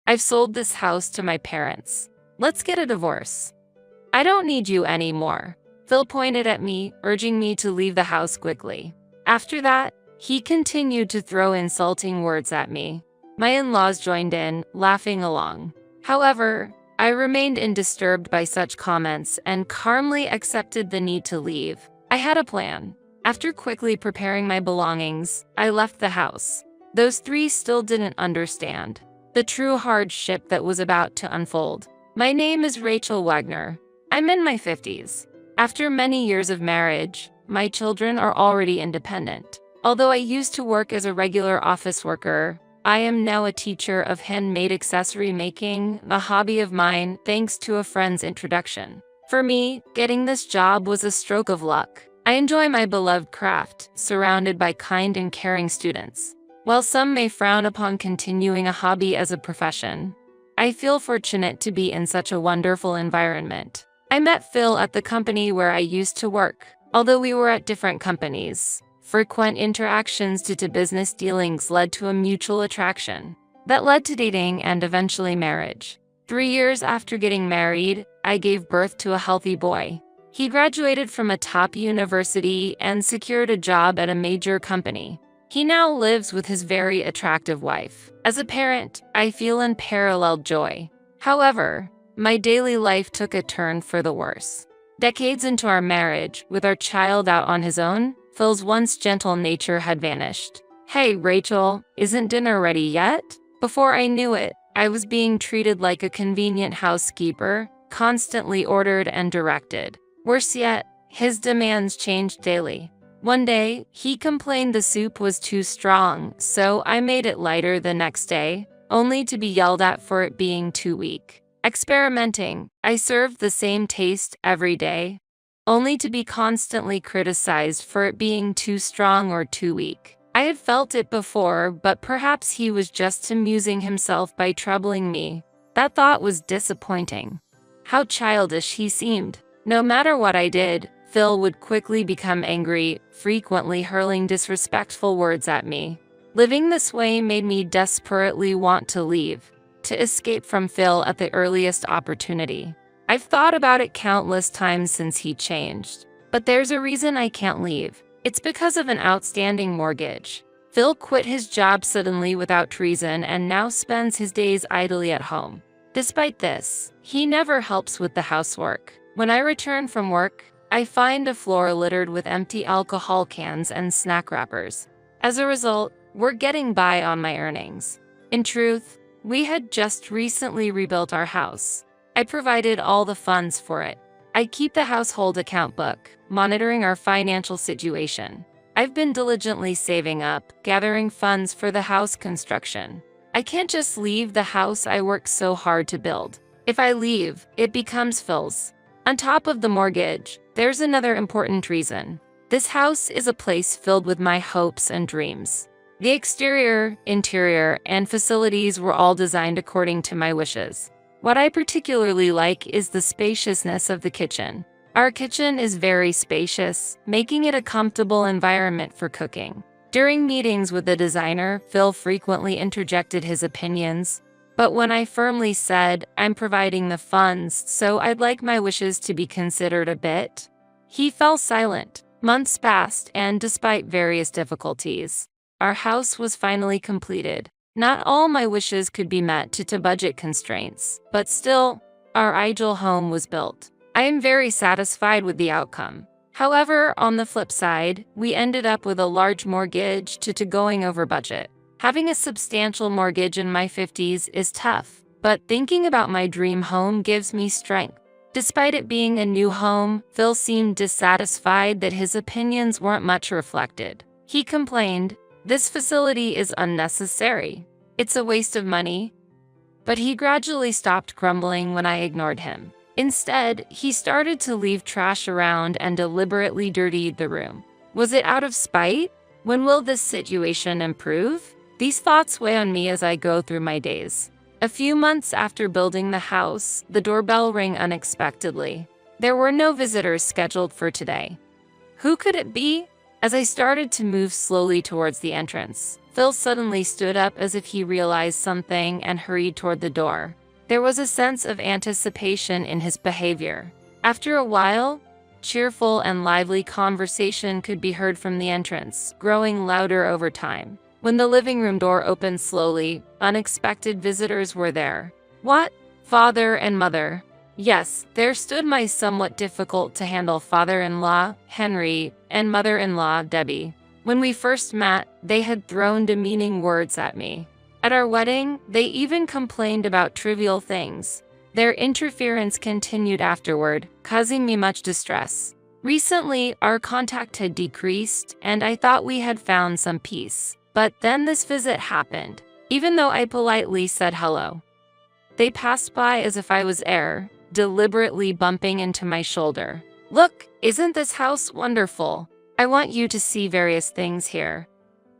I've sold this house to my parents. Let's get a divorce. I don't need you anymore. Phil pointed at me, urging me to leave the house quickly. After that, he continued to throw insulting words at me. My in-laws joined in, laughing along. However, I remained undisturbed by such comments and calmly accepted the need to leave. I had a plan. After quickly preparing my belongings, I left the house. Those three still didn't understand the true hardship that was about to unfold. My name is Rachel Wagner. I'm in my 50s. After many years of marriage, my children are already independent. Although I used to work as a regular office worker, I am now a teacher of handmade accessory making, a hobby of mine thanks to a friend's introduction. For me, getting this job was a stroke of luck. I enjoy my beloved craft, surrounded by kind and caring students. While some may frown upon continuing a hobby as a profession, I feel fortunate to be in such a wonderful environment. I met Phil at the company where I used to work. Although we were at different companies, frequent interactions due to business dealings led to a mutual attraction that led to dating and eventually marriage. 3 years after getting married, I gave birth to a healthy boy. He graduated from a top university and secured a job at a major company. He now lives with his very attractive wife. As a parent, I feel unparalleled joy. However, my daily life took a turn for the worse. Decades into our marriage, with our child out on his own, Phil's once gentle nature had vanished. "Hey, Rachel, isn't dinner ready yet?" Before I knew it, I was being treated like a convenient housekeeper, constantly ordered and directed. Worse yet, his demands changed daily. One day, he complained the soup was too strong, so I made it lighter the next day, only to be yelled at for it being too weak. Experimenting, I served the same taste every day, only to be constantly criticized for it being too strong or too weak. I had felt it before, but perhaps he was just amusing himself by troubling me. That thought was disappointing. How childish he seemed. No matter what I did, Phil would quickly become angry, frequently hurling disrespectful words at me. Living this way made me desperately want to leave, to escape from Phil at the earliest opportunity. I've thought about it countless times since he changed, but there's a reason I can't leave. It's because of an outstanding mortgage. Phil quit his job suddenly without reason and now spends his days idly at home. Despite this, he never helps with the housework. When I return from work, I find a floor littered with empty alcohol cans and snack wrappers. As a result, we're getting by on my earnings. In truth, we had just recently rebuilt our house. I provided all the funds for it. I keep the household account book, monitoring our financial situation. I've been diligently saving up, gathering funds for the house construction. I can't just leave the house I worked so hard to build. If I leave, it becomes Phil's. On top of the mortgage, there's another important reason. This house is a place filled with my hopes and dreams. The exterior, interior, and facilities were all designed according to my wishes. What I particularly like is the spaciousness of the kitchen. Our kitchen is very spacious, making it a comfortable environment for cooking. During meetings with the designer, Phil frequently interjected his opinions, but when I firmly said, "I'm providing the funds, so I'd like my wishes to be considered a bit," he fell silent. Months passed, and despite various difficulties, our house was finally completed. Not all my wishes could be met due to budget constraints, but still, our ideal home was built. I am very satisfied with the outcome. However, on the flip side, we ended up with a large mortgage due to going over budget. Having a substantial mortgage in my 50s is tough, but thinking about my dream home gives me strength. Despite it being a new home, Phil seemed dissatisfied that his opinions weren't much reflected. He complained, "This facility is unnecessary. It's a waste of money." But he gradually stopped grumbling when I ignored him. Instead, he started to leave trash around and deliberately dirtied the room. Was it out of spite? When will this situation improve? These thoughts weigh on me as I go through my days. A few months after building the house, the doorbell rang unexpectedly. There were no visitors scheduled for today. Who could it be? As I started to move slowly towards the entrance, Phil suddenly stood up as if he realized something and hurried toward the door. There was a sense of anticipation in his behavior. After a while, cheerful and lively conversation could be heard from the entrance, growing louder over time. When the living room door opened slowly, unexpected visitors were there. What? Father and mother. Yes, there stood my somewhat difficult-to-handle father-in-law, Henry, and mother-in-law, Debbie. When we first met, they had thrown demeaning words at me. At our wedding, they even complained about trivial things. Their interference continued afterward, causing me much distress. Recently, our contact had decreased, and I thought we had found some peace. But then this visit happened. Even though I politely said hello, they passed by as if I was air, deliberately bumping into my shoulder. Look, isn't this house wonderful? I want you to see various things here.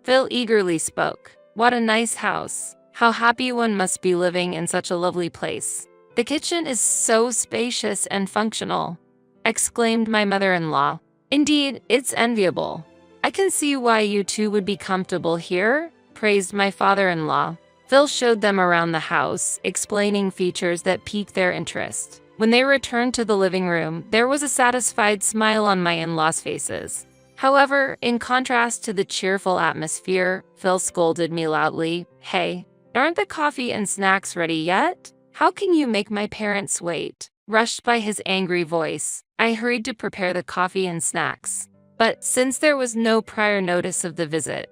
Phil eagerly spoke. What a nice house. How happy one must be living in such a lovely place. The kitchen is so spacious and functional, exclaimed my mother-in-law. Indeed, it's enviable. I can see why you two would be comfortable here, praised my father-in-law. Phil showed them around the house, explaining features that piqued their interest. When they returned to the living room, there was a satisfied smile on my in-laws' faces. However, in contrast to the cheerful atmosphere, Phil scolded me loudly. Hey, aren't the coffee and snacks ready yet? How can you make my parents wait? Rushed by his angry voice, I hurried to prepare the coffee and snacks. But since there was no prior notice of the visit,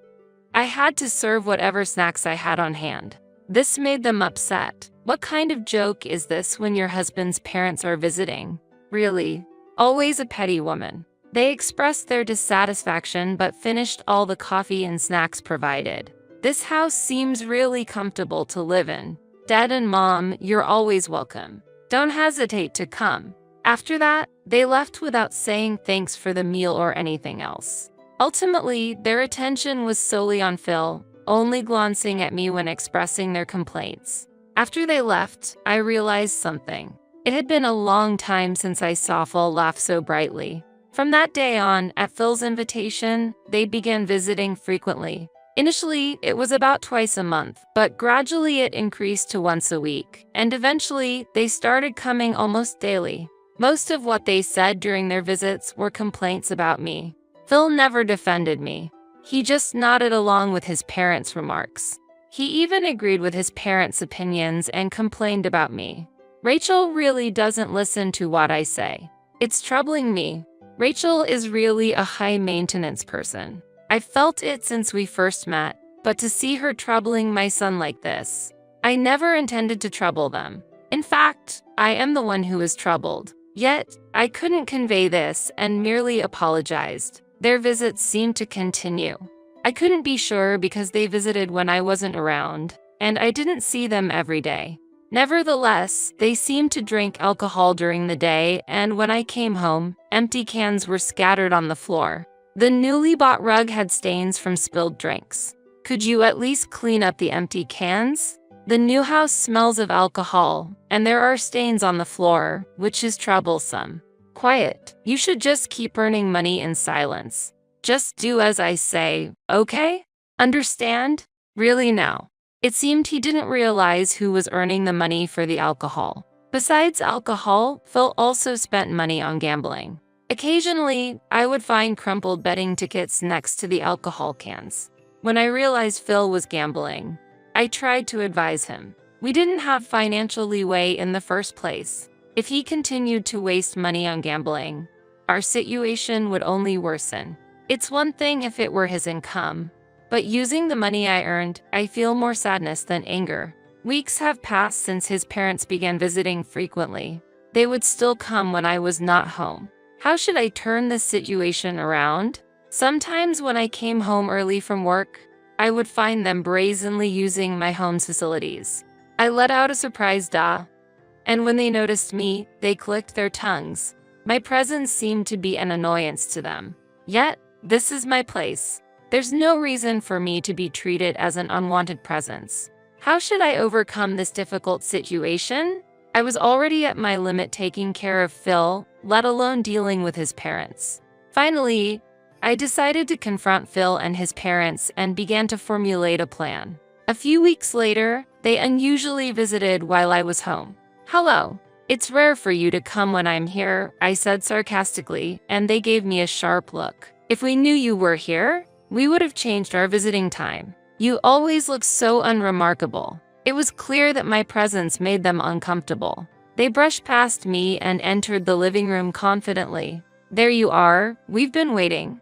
I had to serve whatever snacks I had on hand. This made them upset. What kind of joke is this when your husband's parents are visiting? Really? Always a petty woman. They expressed their dissatisfaction but finished all the coffee and snacks provided. This house seems really comfortable to live in. Dad and Mom, you're always welcome. Don't hesitate to come. After that, they left without saying thanks for the meal or anything else. Ultimately, their attention was solely on Phil, only glancing at me when expressing their complaints. After they left, I realized something. It had been a long time since I saw Phil laugh so brightly. From that day on, at Phil's invitation, they began visiting frequently. Initially, it was about twice a month, but gradually it increased to once a week, and eventually, they started coming almost daily. Most of what they said during their visits were complaints about me. Phil never defended me. He just nodded along with his parents' remarks. He even agreed with his parents' opinions and complained about me. Rachel really doesn't listen to what I say. It's troubling me. Rachel is really a high-maintenance person. I felt it since we first met, but to see her troubling my son like this, I never intended to trouble them. In fact, I am the one who is troubled. Yet, I couldn't convey this and merely apologized. Their visits seemed to continue. I couldn't be sure because they visited when I wasn't around, and I didn't see them every day. Nevertheless, they seemed to drink alcohol during the day, and when I came home, empty cans were scattered on the floor. The newly bought rug had stains from spilled drinks. Could you at least clean up the empty cans? The new house smells of alcohol, and there are stains on the floor, which is troublesome. Quiet. You should just keep earning money in silence. Just do as I say, okay? Understand? Really now. It seemed he didn't realize who was earning the money for the alcohol. Besides alcohol, Phil also spent money on gambling. Occasionally, I would find crumpled betting tickets next to the alcohol cans. When I realized Phil was gambling, I tried to advise him. We didn't have financial leeway in the first place. If he continued to waste money on gambling, our situation would only worsen. It's one thing if it were his income, but using the money I earned, I feel more sadness than anger. Weeks have passed since his parents began visiting frequently. They would still come when I was not home. How should I turn this situation around? Sometimes when I came home early from work, I would find them brazenly using my home's facilities. I let out a surprised "ah," and when they noticed me, they clicked their tongues. My presence seemed to be an annoyance to them. Yet, this is my place. There's no reason for me to be treated as an unwanted presence. How should I overcome this difficult situation? I was already at my limit taking care of Phil, let alone dealing with his parents. Finally, I decided to confront Phil and his parents and began to formulate a plan. A few weeks later, they unusually visited while I was home. "Hello. It's rare for you to come when I'm here," I said sarcastically, and they gave me a sharp look. "If we knew you were here, we would have changed our visiting time. You always look so unremarkable." It was clear that my presence made them uncomfortable. They brushed past me and entered the living room confidently. "There you are. We've been waiting."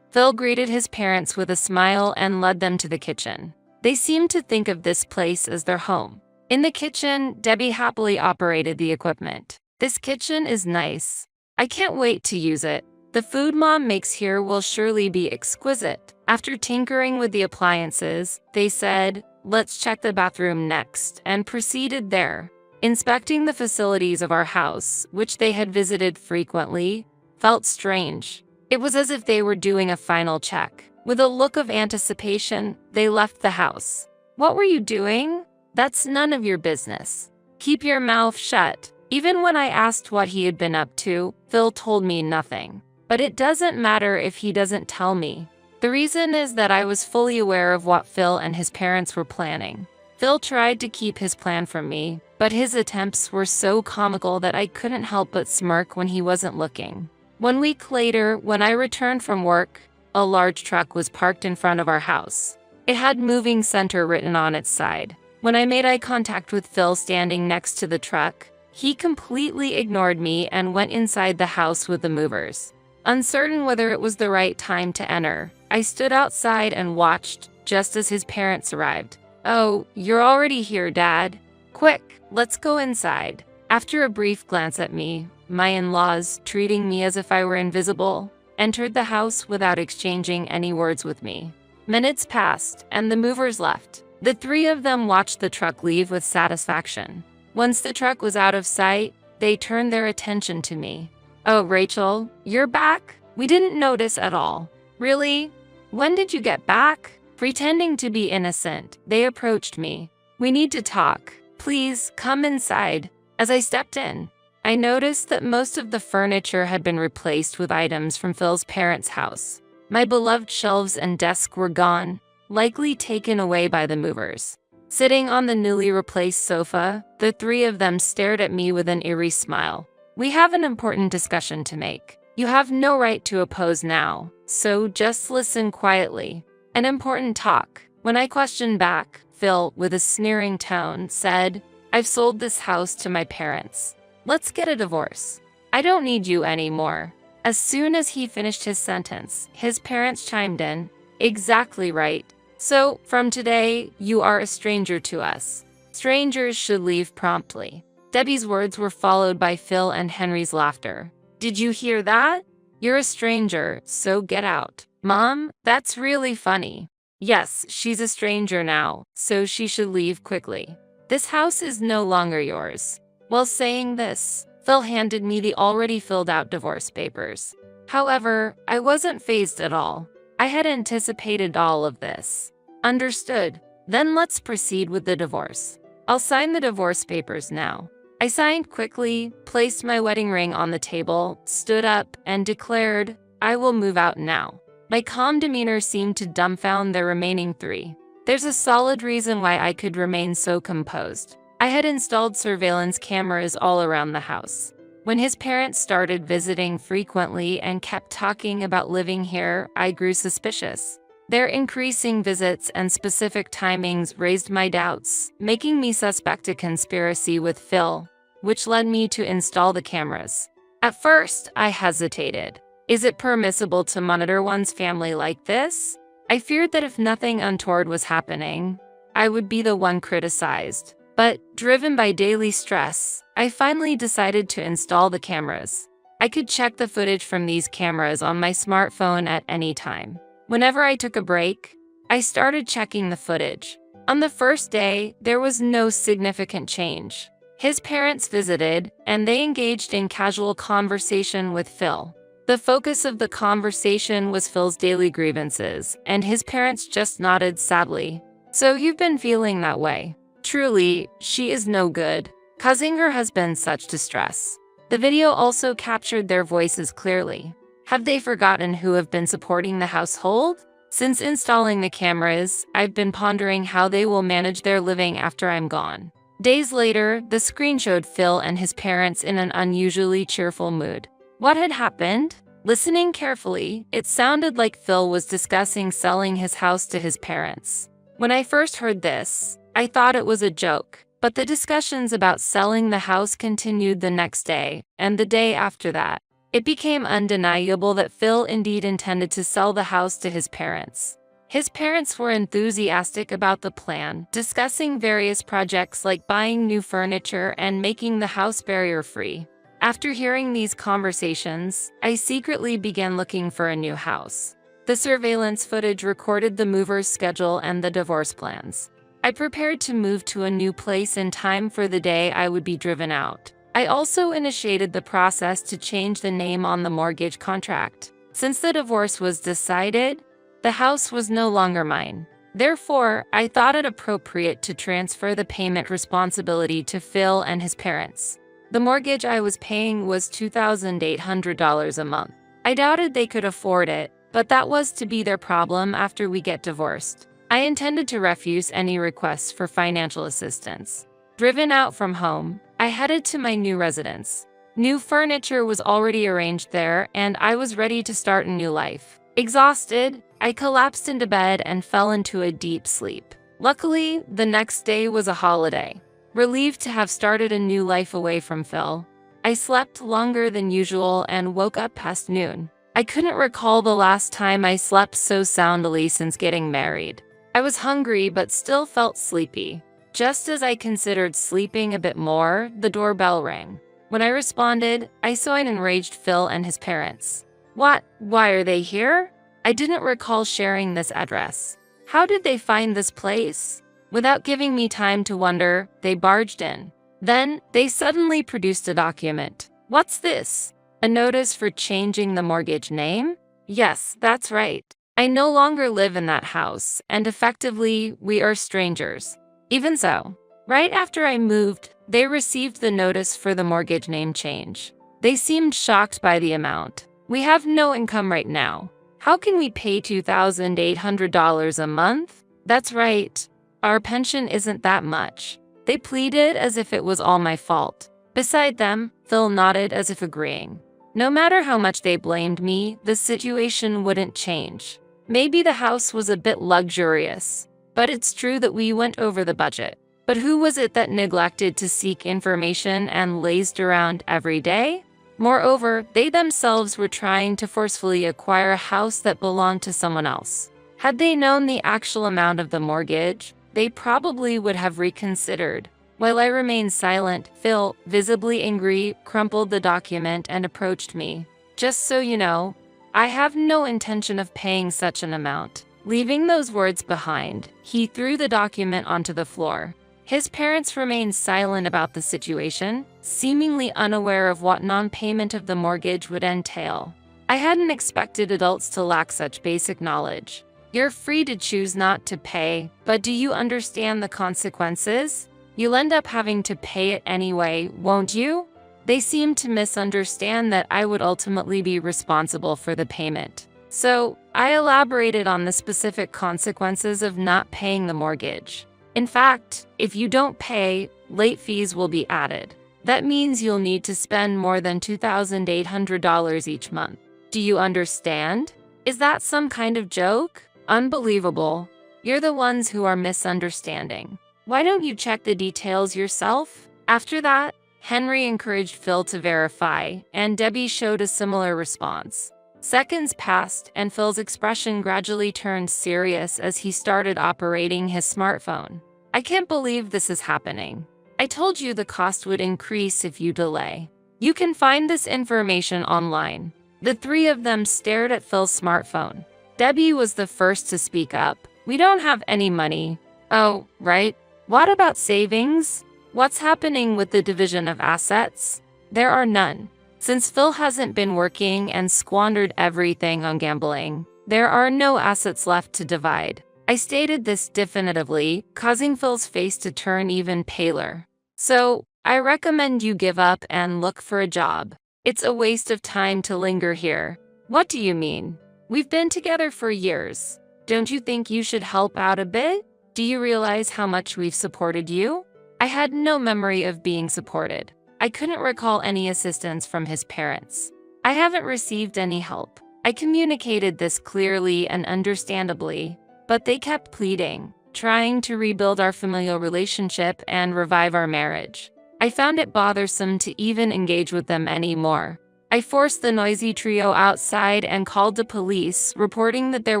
Phil greeted his parents with a smile and led them to the kitchen. They seemed to think of this place as their home. In the kitchen, Debbie happily operated the equipment. "This kitchen is nice. I can't wait to use it. The food Mom makes here will surely be exquisite." After tinkering with the appliances, they said, "Let's check the bathroom next," and proceeded there. Inspecting the facilities of our house, which they had visited frequently, felt strange. It was as if they were doing a final check. With a look of anticipation, they left the house. "What were you doing? That's none of your business. Keep your mouth shut." Even when I asked what he had been up to, Phil told me nothing. But it doesn't matter if he doesn't tell me. The reason is that I was fully aware of what Phil and his parents were planning. Phil tried to keep his plan from me, but his attempts were so comical that I couldn't help but smirk when he wasn't looking. 1 week later, when I returned from work, a large truck was parked in front of our house. It had "Moving Center" written on its side. When I made eye contact with Phil standing next to the truck, he completely ignored me and went inside the house with the movers. Uncertain whether it was the right time to enter, I stood outside and watched just as his parents arrived. "Oh, you're already here, Dad. Quick, let's go inside." After a brief glance at me, my in-laws, treating me as if I were invisible, entered the house without exchanging any words with me. Minutes passed, and the movers left. The three of them watched the truck leave with satisfaction. Once the truck was out of sight, they turned their attention to me. "Oh, Rachel, you're back? We didn't notice at all." "Really? When did you get back?" Pretending to be innocent, they approached me. "We need to talk. Please, come inside." As I stepped in, I noticed that most of the furniture had been replaced with items from Phil's parents' house. My beloved shelves and desk were gone, likely taken away by the movers. Sitting on the newly replaced sofa, the three of them stared at me with an eerie smile. "We have an important discussion to make. You have no right to oppose now, so just listen quietly." An important talk. When I questioned back, Phil, with a sneering tone, said, "I've sold this house to my parents. Let's get a divorce. I don't need you anymore." As soon as he finished his sentence, his parents chimed in, "Exactly right. So, from today, you are a stranger to us. Strangers should leave promptly." Debbie's words were followed by Phil and Henry's laughter. "Did you hear that? You're a stranger, so get out." "Mom, that's really funny." "Yes, she's a stranger now, so she should leave quickly. This house is no longer yours." While saying this, Phil handed me the already filled out divorce papers. However, I wasn't fazed at all. I had anticipated all of this. "Understood. Then let's proceed with the divorce. I'll sign the divorce papers now." I signed quickly, placed my wedding ring on the table, stood up, and declared, "I will move out now." My calm demeanor seemed to dumbfound the remaining three. There's a solid reason why I could remain so composed. I had installed surveillance cameras all around the house. When his parents started visiting frequently and kept talking about living here, I grew suspicious. Their increasing visits and specific timings raised my doubts, making me suspect a conspiracy with Phil, which led me to install the cameras. At first, I hesitated. Is it permissible to monitor one's family like this? I feared that if nothing untoward was happening, I would be the one criticized. But, driven by daily stress, I finally decided to install the cameras. I could check the footage from these cameras on my smartphone at any time. Whenever I took a break, I started checking the footage. On the first day, there was no significant change. His parents visited, and they engaged in casual conversation with Phil. The focus of the conversation was Phil's daily grievances, and his parents just nodded sadly. "So you've been feeling that way. Truly, she is no good, causing her husband such distress." The video also captured their voices clearly. Have they forgotten who have been supporting the household? Since installing the cameras, I've been pondering how they will manage their living after I'm gone. Days later, the screen showed Phil and his parents in an unusually cheerful mood. What had happened? Listening carefully, it sounded like Phil was discussing selling his house to his parents. When I first heard this, I thought it was a joke, but the discussions about selling the house continued the next day, and the day after that. It became undeniable that Phil indeed intended to sell the house to his parents. His parents were enthusiastic about the plan, discussing various projects like buying new furniture and making the house barrier-free. After hearing these conversations, I secretly began looking for a new house. The surveillance footage recorded the mover's schedule and the divorce plans. I prepared to move to a new place in time for the day I would be driven out. I also initiated the process to change the name on the mortgage contract. Since the divorce was decided, the house was no longer mine. Therefore, I thought it appropriate to transfer the payment responsibility to Phil and his parents. The mortgage I was paying was $2,800 a month. I doubted they could afford it, but that was to be their problem after we get divorced. I intended to refuse any requests for financial assistance. Driven out from home, I headed to my new residence. New furniture was already arranged there, and I was ready to start a new life. Exhausted, I collapsed into bed and fell into a deep sleep. Luckily, the next day was a holiday. Relieved to have started a new life away from Phil, I slept longer than usual and woke up past noon. I couldn't recall the last time I slept so soundly since getting married. I was hungry but still felt sleepy. Just as I considered sleeping a bit more, the doorbell rang. When I responded, I saw an enraged Phil and his parents. What? Why are they here? I didn't recall sharing this address. How did they find this place? Without giving me time to wonder, they barged in. Then, they suddenly produced a document. What's this? A notice for changing the mortgage name? Yes, that's right. I no longer live in that house, and effectively, we are strangers. Even so, right after I moved, they received the notice for the mortgage name change. They seemed shocked by the amount. We have no income right now. How can we pay $2,800 a month? That's right. Our pension isn't that much. They pleaded as if it was all my fault. Beside them, Phil nodded as if agreeing. No matter how much they blamed me, the situation wouldn't change. Maybe the house was a bit luxurious, but it's true that we went over the budget. But who was it that neglected to seek information and lazed around every day? Moreover, they themselves were trying to forcefully acquire a house that belonged to someone else. Had they known the actual amount of the mortgage, they probably would have reconsidered. While I remained silent, Phil, visibly angry, crumpled the document and approached me. Just so you know, I have no intention of paying such an amount. Leaving those words behind, he threw the document onto the floor. His parents remained silent about the situation, seemingly unaware of what non-payment of the mortgage would entail. I hadn't expected adults to lack such basic knowledge. You're free to choose not to pay, but do you understand the consequences? You'll end up having to pay it anyway, won't you? They seemed to misunderstand that I would ultimately be responsible for the payment. So, I elaborated on the specific consequences of not paying the mortgage. In fact, if you don't pay, late fees will be added. That means you'll need to spend more than $2,800 each month. Do you understand? Is that some kind of joke? Unbelievable. You're the ones who are misunderstanding. Why don't you check the details yourself? After that, Henry encouraged Phil to verify, and Debbie showed a similar response. Seconds passed, and Phil's expression gradually turned serious as he started operating his smartphone. I can't believe this is happening. I told you the cost would increase if you delay. You can find this information online. The three of them stared at Phil's smartphone. Debbie was the first to speak up. We don't have any money. Oh, right. What about savings? What's happening with the division of assets? There are none. Since Phil hasn't been working and squandered everything on gambling, there are no assets left to divide. I stated this definitively, causing Phil's face to turn even paler. So, I recommend you give up and look for a job. It's a waste of time to linger here. What do you mean? We've been together for years. Don't you think you should help out a bit? Do you realize how much we've supported you? I had no memory of being supported. I couldn't recall any assistance from his parents. I haven't received any help. I communicated this clearly and understandably, but they kept pleading, trying to rebuild our familial relationship and revive our marriage. I found it bothersome to even engage with them anymore. I forced the noisy trio outside and called the police, reporting that there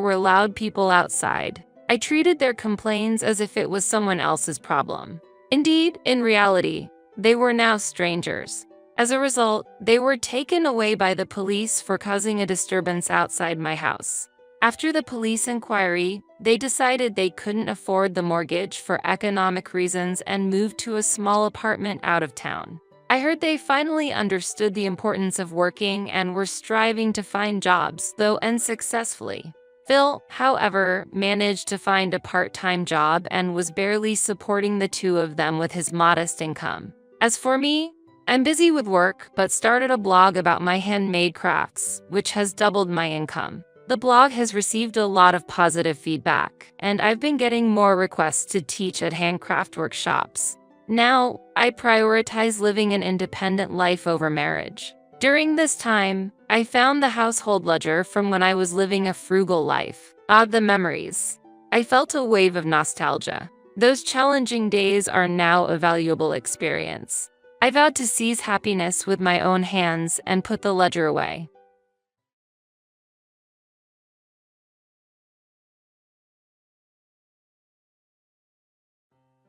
were loud people outside. I treated their complaints as if it was someone else's problem. Indeed, in reality, they were now strangers. As a result, they were taken away by the police for causing a disturbance outside my house. After the police inquiry, they decided they couldn't afford the mortgage for economic reasons and moved to a small apartment out of town. I heard they finally understood the importance of working and were striving to find jobs, though unsuccessfully. Phil, however, managed to find a part-time job and was barely supporting the two of them with his modest income. As for me, I'm busy with work, but started a blog about my handmade crafts, which has doubled my income. The blog has received a lot of positive feedback, and I've been getting more requests to teach at handcraft workshops. Now, I prioritize living an independent life over marriage. During this time, I found the household ledger from when I was living a frugal life. The memories. I felt a wave of nostalgia. Those challenging days are now a valuable experience. I vowed to seize happiness with my own hands and put the ledger away.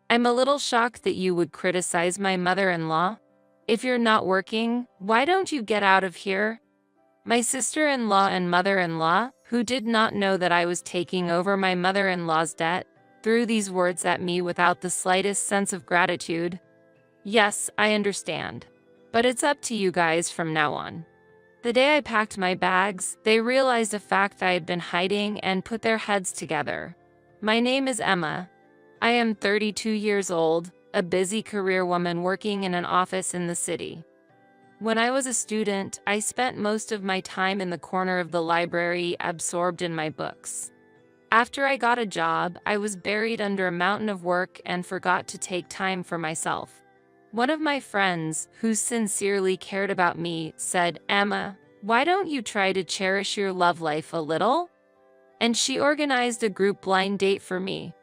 I'm a little shocked that you would criticize my mother-in-law. If you're not working, why don't you get out of here? My sister-in-law and mother-in-law, who did not know that I was taking over my mother-in-law's debt, threw these words at me without the slightest sense of gratitude. Yes, I understand. But it's up to you guys from now on. The day I packed my bags, they realized a fact I had been hiding and put their heads together. My name is Emma. I am 32 years old, a busy career woman working in an office in the city. When I was a student, I spent most of my time in the corner of the library, absorbed in my books. After I got a job, I was buried under a mountain of work and forgot to take time for myself. One of my friends, who sincerely cared about me, said, "Emma, why don't you try to cherish your love life a little?" And she organized a group blind date for me.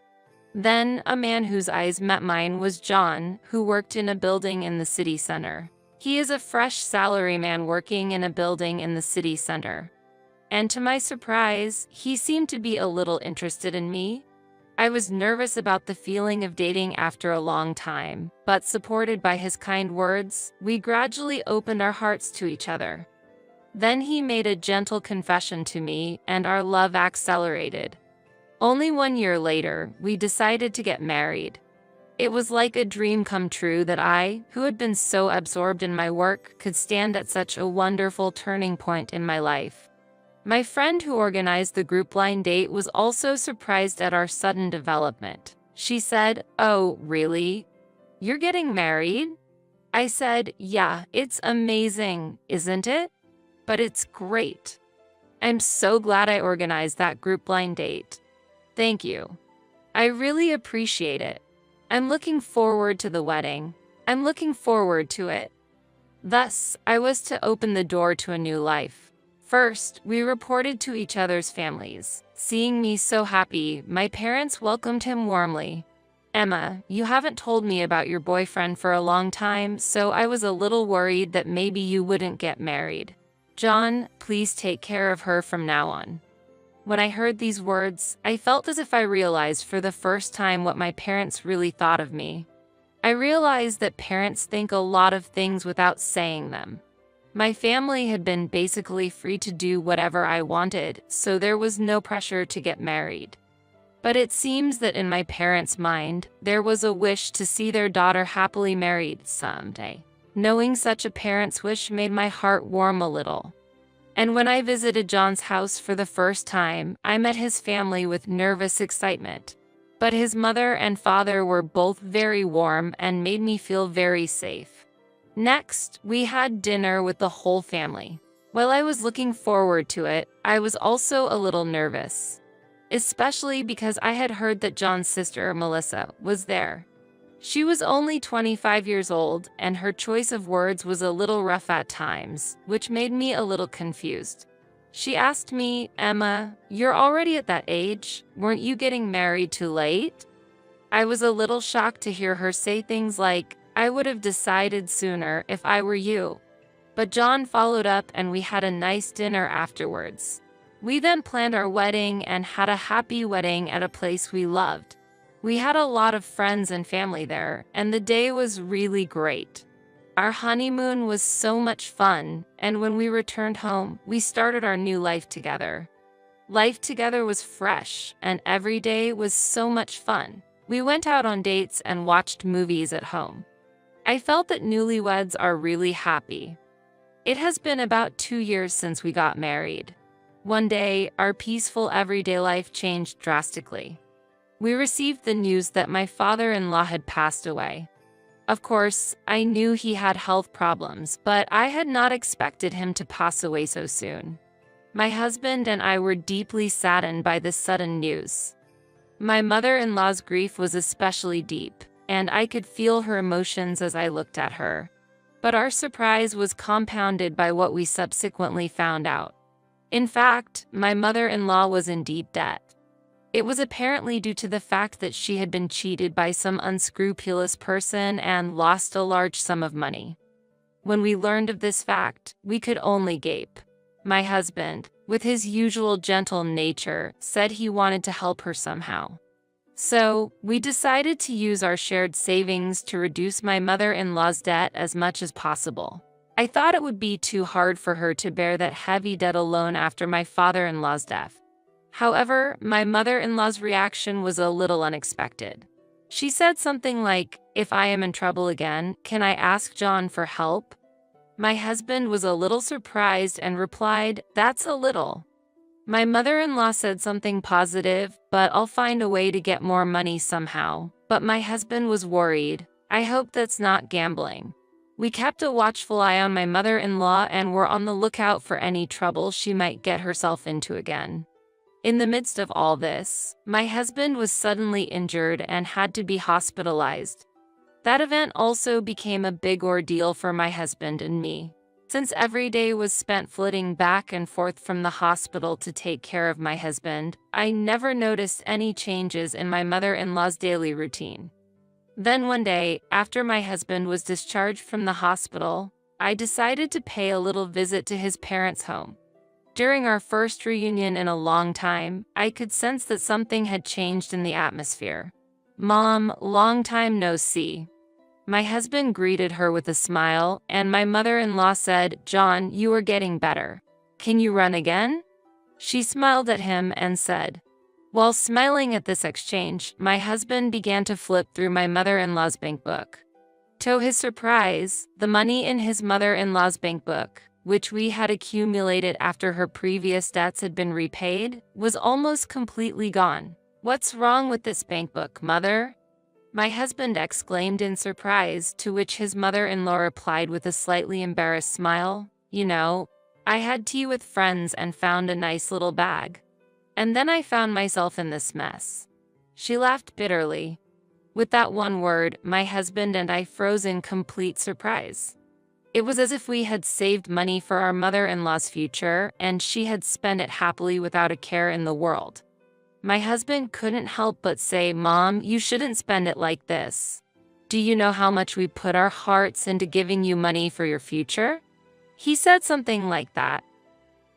Then, a man whose eyes met mine was John, who worked in a building in the city center. He is a fresh salaryman working in a building in the city center. And to my surprise, he seemed to be a little interested in me. I was nervous about the feeling of dating after a long time, but supported by his kind words, we gradually opened our hearts to each other. Then he made a gentle confession to me, and our love accelerated. Only 1 year later, we decided to get married. It was like a dream come true that I, who had been so absorbed in my work, could stand at such a wonderful turning point in my life. My friend who organized the group blind date was also surprised at our sudden development. She said, "Oh, really? You're getting married?" I said, "Yeah, it's amazing, isn't it? But it's great. I'm so glad I organized that group blind date. Thank you. I really appreciate it. I'm looking forward to the wedding. I'm looking forward to it." Thus, I was to open the door to a new life. First, we reported to each other's families. Seeing me so happy, my parents welcomed him warmly. "Emma, you haven't told me about your boyfriend for a long time, so I was a little worried that maybe you wouldn't get married. John, please take care of her from now on." When I heard these words, I felt as if I realized for the first time what my parents really thought of me. I realized that parents think a lot of things without saying them. My family had been basically free to do whatever I wanted, so there was no pressure to get married. But it seems that in my parents' mind, there was a wish to see their daughter happily married someday. Knowing such a parent's wish made my heart warm a little. And when I visited John's house for the first time, I met his family with nervous excitement. But his mother and father were both very warm and made me feel very safe. Next, we had dinner with the whole family. While I was looking forward to it, I was also a little nervous, especially because I had heard that John's sister, Melissa, was there. She was only 25 years old, and her choice of words was a little rough at times, which made me a little confused. She asked me, "Emma, you're already at that age. Weren't you getting married too late?" I was a little shocked to hear her say things like, "I would have decided sooner if I were you." But John followed up and we had a nice dinner afterwards. We then planned our wedding and had a happy wedding at a place we loved. We had a lot of friends and family there, and the day was really great. Our honeymoon was so much fun, and when we returned home, we started our new life together. Life together was fresh, and every day was so much fun. We went out on dates and watched movies at home. I felt that newlyweds are really happy. It has been about 2 years since we got married. One day, our peaceful everyday life changed drastically. We received the news that my father-in-law had passed away. Of course, I knew he had health problems, but I had not expected him to pass away so soon. My husband and I were deeply saddened by this sudden news. My mother-in-law's grief was especially deep, and I could feel her emotions as I looked at her. But our surprise was compounded by what we subsequently found out. In fact, my mother-in-law was in deep debt. It was apparently due to the fact that she had been cheated by some unscrupulous person and lost a large sum of money. When we learned of this fact, we could only gape. My husband, with his usual gentle nature, said he wanted to help her somehow. So, we decided to use our shared savings to reduce my mother-in-law's debt as much as possible. I thought it would be too hard for her to bear that heavy debt alone after my father-in-law's death. However, my mother-in-law's reaction was a little unexpected. She said something like, "If I am in trouble again, can I ask John for help?" My husband was a little surprised and replied, "That's a little." My mother-in-law said something positive, "But I'll find a way to get more money somehow." But my husband was worried. "I hope that's not gambling." We kept a watchful eye on my mother-in-law and were on the lookout for any trouble she might get herself into again. In the midst of all this, my husband was suddenly injured and had to be hospitalized. That event also became a big ordeal for my husband and me. Since every day was spent flitting back and forth from the hospital to take care of my husband, I never noticed any changes in my mother-in-law's daily routine. Then one day, after my husband was discharged from the hospital, I decided to pay a little visit to his parents' home. During our first reunion in a long time, I could sense that something had changed in the atmosphere. "Mom, long time no see." My husband greeted her with a smile, and my mother-in-law said, "John, you are getting better. Can you run again?" She smiled at him and said. While smiling at this exchange, my husband began to flip through my mother-in-law's bank book. To his surprise, the money in his mother-in-law's bank book, which we had accumulated after her previous debts had been repaid, was almost completely gone. "What's wrong with this bank book, Mother?" my husband exclaimed in surprise, to which his mother-in-law replied with a slightly embarrassed smile, "You know, I had tea with friends and found a nice little bag. And then I found myself in this mess." She laughed bitterly. With that one word, my husband and I froze in complete surprise. It was as if we had saved money for our mother-in-law's future, and she had spent it happily without a care in the world. My husband couldn't help but say, "Mom, you shouldn't spend it like this. Do you know how much we put our hearts into giving you money for your future?" He said something like that.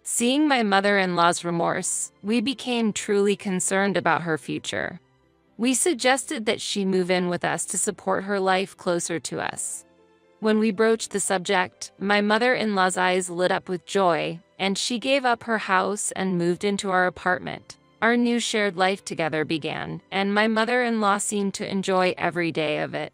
Seeing my mother-in-law's remorse, we became truly concerned about her future. We suggested that she move in with us to support her life closer to us. When we broached the subject, my mother-in-law's eyes lit up with joy, and she gave up her house and moved into our apartment. Our new shared life together began, and my mother-in-law seemed to enjoy every day of it.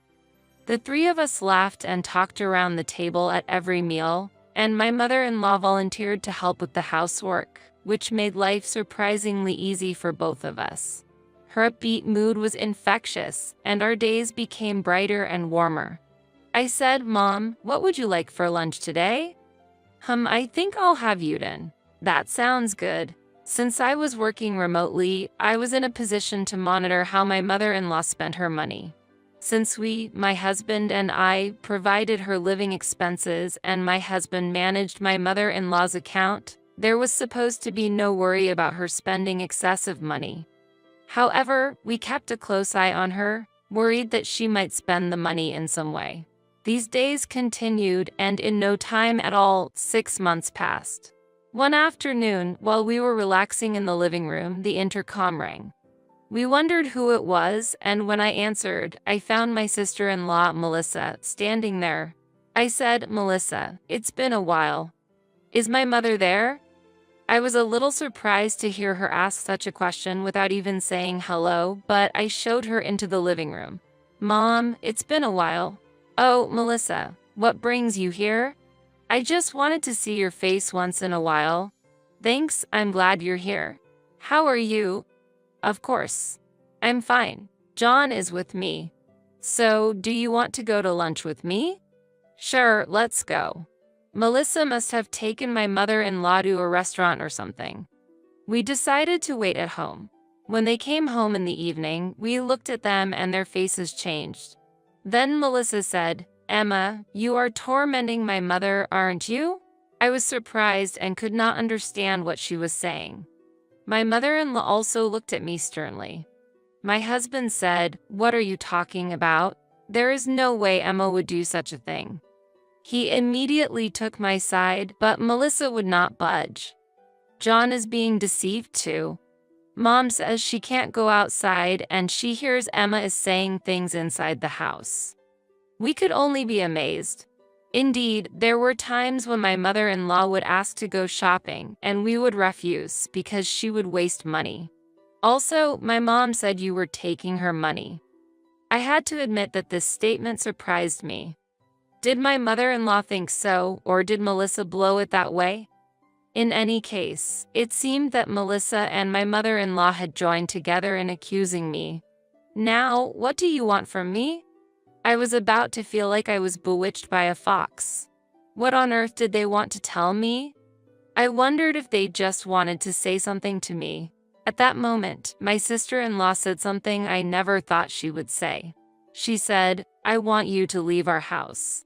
The three of us laughed and talked around the table at every meal, and my mother-in-law volunteered to help with the housework, which made life surprisingly easy for both of us. Her upbeat mood was infectious, and our days became brighter and warmer. I said, "Mom, what would you like for lunch today?" I think I'll have Udon. That sounds good. Since I was working remotely, I was in a position to monitor how my mother-in-law spent her money. Since my husband and I, provided her living expenses and my husband managed my mother-in-law's account, there was supposed to be no worry about her spending excessive money. However, we kept a close eye on her, worried that she might spend the money in some way. These days continued, and in no time at all, 6 months passed. One afternoon, while we were relaxing in the living room, the intercom rang. We wondered who it was, and when I answered, I found my sister-in-law, Melissa, standing there. I said, "Melissa, it's been a while. Is my mother there?" I was a little surprised to hear her ask such a question without even saying hello, but I showed her into the living room. "Mom, it's been a while." "Oh, Melissa, what brings you here?" "I just wanted to see your face once in a while." "Thanks, I'm glad you're here. How are you?" "Of course. I'm fine. John is with me." "So, do you want to go to lunch with me?" "Sure, let's go." Melissa must have taken my mother-in-law to a restaurant or something. We decided to wait at home. When they came home in the evening, we looked at them and their faces changed. Then Melissa said, "Emma, you are tormenting my mother, aren't you?" I was surprised and could not understand what she was saying. My mother-in-law also looked at me sternly. My husband said, "What are you talking about? There is no way Emma would do such a thing." He immediately took my side, but Melissa would not budge. "John is being deceived too. Mom says she can't go outside and she hears Emma is saying things inside the house." We could only be amazed. Indeed, there were times when my mother-in-law would ask to go shopping and we would refuse because she would waste money. Also, my mom said you were taking her money. I had to admit that this statement surprised me. Did my mother-in-law think so, or did Melissa blow it that way? In any case, it seemed that Melissa and my mother-in-law had joined together in accusing me. "Now, what do you want from me?" I was about to feel like I was bewitched by a fox. What on earth did they want to tell me? I wondered if they just wanted to say something to me. At that moment, my sister-in-law said something I never thought she would say. She said, "I want you to leave our house.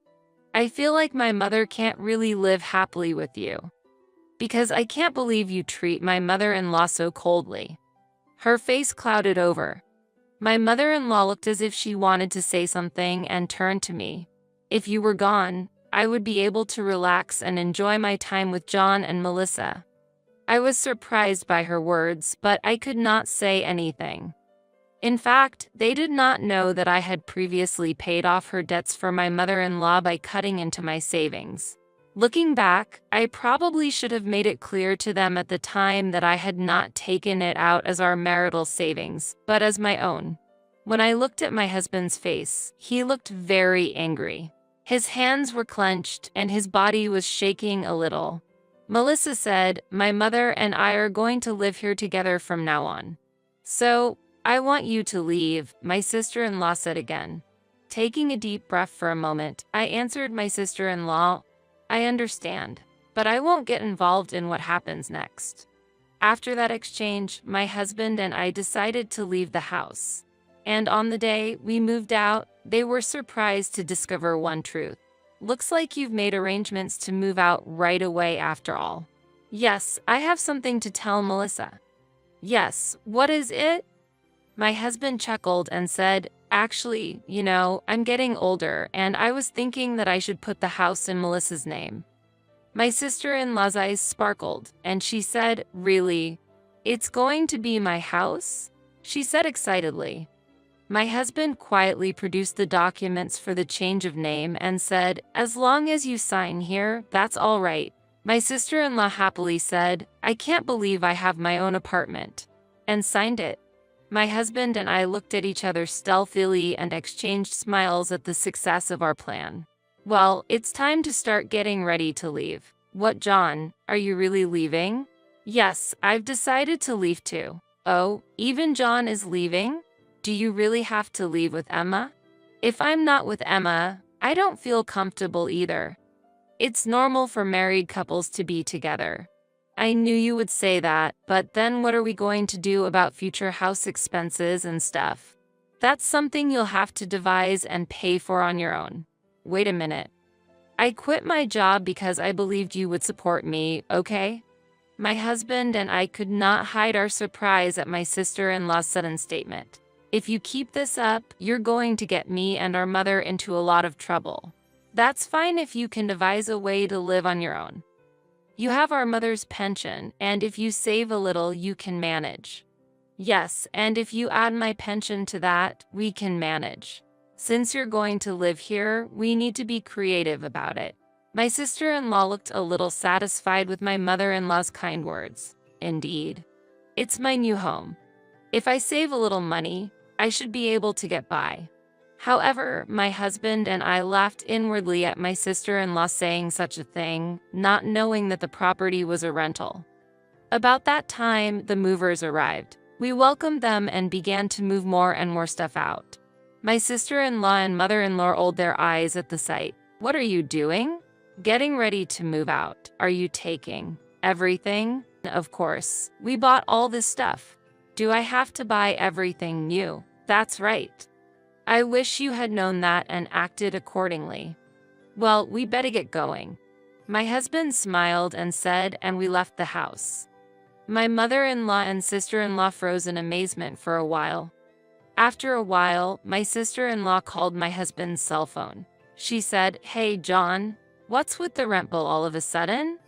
I feel like my mother can't really live happily with you. Because I can't believe you treat my mother-in-law so coldly." Her face clouded over. My mother-in-law looked as if she wanted to say something and turned to me. "If you were gone, I would be able to relax and enjoy my time with John and Melissa." I was surprised by her words, but I could not say anything. In fact, they did not know that I had previously paid off her debts for my mother-in-law by cutting into my savings. Looking back, I probably should have made it clear to them at the time that I had not taken it out as our marital savings, but as my own. When I looked at my husband's face, he looked very angry. His hands were clenched and his body was shaking a little. Melissa said, "My mother and I are going to live here together from now on. So, I want you to leave," my sister-in-law said again. Taking a deep breath for a moment, I answered my sister-in-law, "I understand, but I won't get involved in what happens next." After that exchange, my husband and I decided to leave the house. And on the day we moved out, they were surprised to discover one truth. "Looks like you've made arrangements to move out right away after all." "Yes, I have something to tell Melissa." "Yes, what is it?" My husband chuckled and said, "Actually, I'm getting older and I was thinking that I should put the house in Melissa's name." My sister-in-law's eyes sparkled and she said, "Really? It's going to be my house?" she said excitedly. My husband quietly produced the documents for the change of name and said, "As long as you sign here, that's all right." My sister-in-law happily said, "I can't believe I have my own apartment," and signed it. My husband and I looked at each other stealthily and exchanged smiles at the success of our plan. "Well, it's time to start getting ready to leave." "What, John? Are you really leaving?" "Yes, I've decided to leave too." "Oh, even John is leaving? Do you really have to leave with Emma?" "If I'm not with Emma, I don't feel comfortable either." It's normal for married couples to be together. I knew you would say that, but then what are we going to do about future house expenses and stuff? That's something you'll have to devise and pay for on your own. Wait a minute. I quit my job because I believed you would support me, okay? My husband and I could not hide our surprise at my sister-in-law's sudden statement. If you keep this up, you're going to get me and our mother into a lot of trouble. That's fine if you can devise a way to live on your own. You have our mother's pension, and if you save a little, you can manage. Yes, and if you add my pension to that, we can manage. Since you're going to live here, we need to be creative about it. My sister-in-law looked a little satisfied with my mother-in-law's kind words. Indeed. It's my new home. If I save a little money, I should be able to get by. However, my husband and I laughed inwardly at my sister-in-law saying such a thing, not knowing that the property was a rental. About that time, the movers arrived. We welcomed them and began to move more and more stuff out. My sister-in-law and mother-in-law rolled their eyes at the sight. What are you doing? Getting ready to move out. Are you taking everything? Of course. We bought all this stuff. Do I have to buy everything new? That's right. I wish you had known that and acted accordingly. Well, we better get going. My husband smiled and said, and we left the house. My mother-in-law and sister-in-law froze in amazement for a while. After a while, my sister-in-law called my husband's cell phone. She said, "Hey, John, what's with the rent bill all of a sudden?"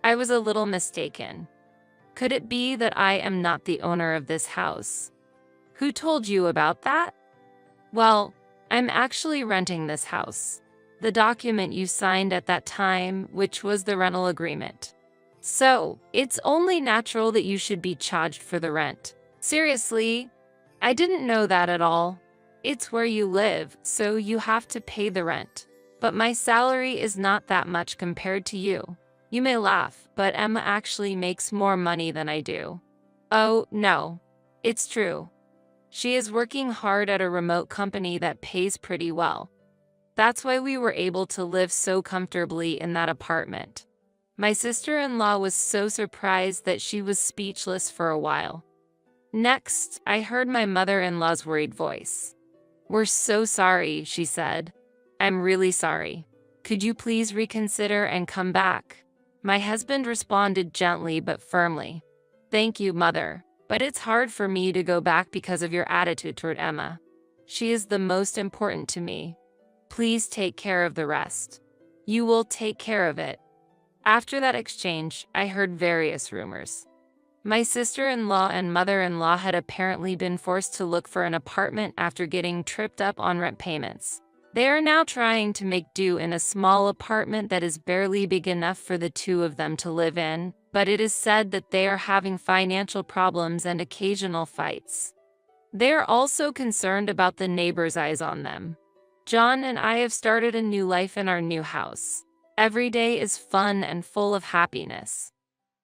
I was a little mistaken. Could it be that I am not the owner of this house? Who told you about that? Well, I'm actually renting this house. The document you signed at that time, which was the rental agreement. So, it's only natural that you should be charged for the rent. Seriously? I didn't know that at all. It's where you live, so you have to pay the rent. But my salary is not that much compared to you. You may laugh, but Emma actually makes more money than I do. Oh, no. It's true. She is working hard at a remote company that pays pretty well. That's why we were able to live so comfortably in that apartment. My sister-in-law was so surprised that she was speechless for a while. Next, I heard my mother-in-law's worried voice. "We're so sorry," she said. "I'm really sorry. Could you please reconsider and come back?" My husband responded gently but firmly. "Thank you, Mother. But it's hard for me to go back because of your attitude toward Emma. She is the most important to me. Please take care of the rest. You will take care of it." After that exchange, I heard various rumors. My sister-in-law and mother-in-law had apparently been forced to look for an apartment after getting tripped up on rent payments. They are now trying to make do in a small apartment that is barely big enough for the two of them to live in, but it is said that they are having financial problems and occasional fights. They are also concerned about the neighbors' eyes on them. John and I have started a new life in our new house. Every day is fun and full of happiness.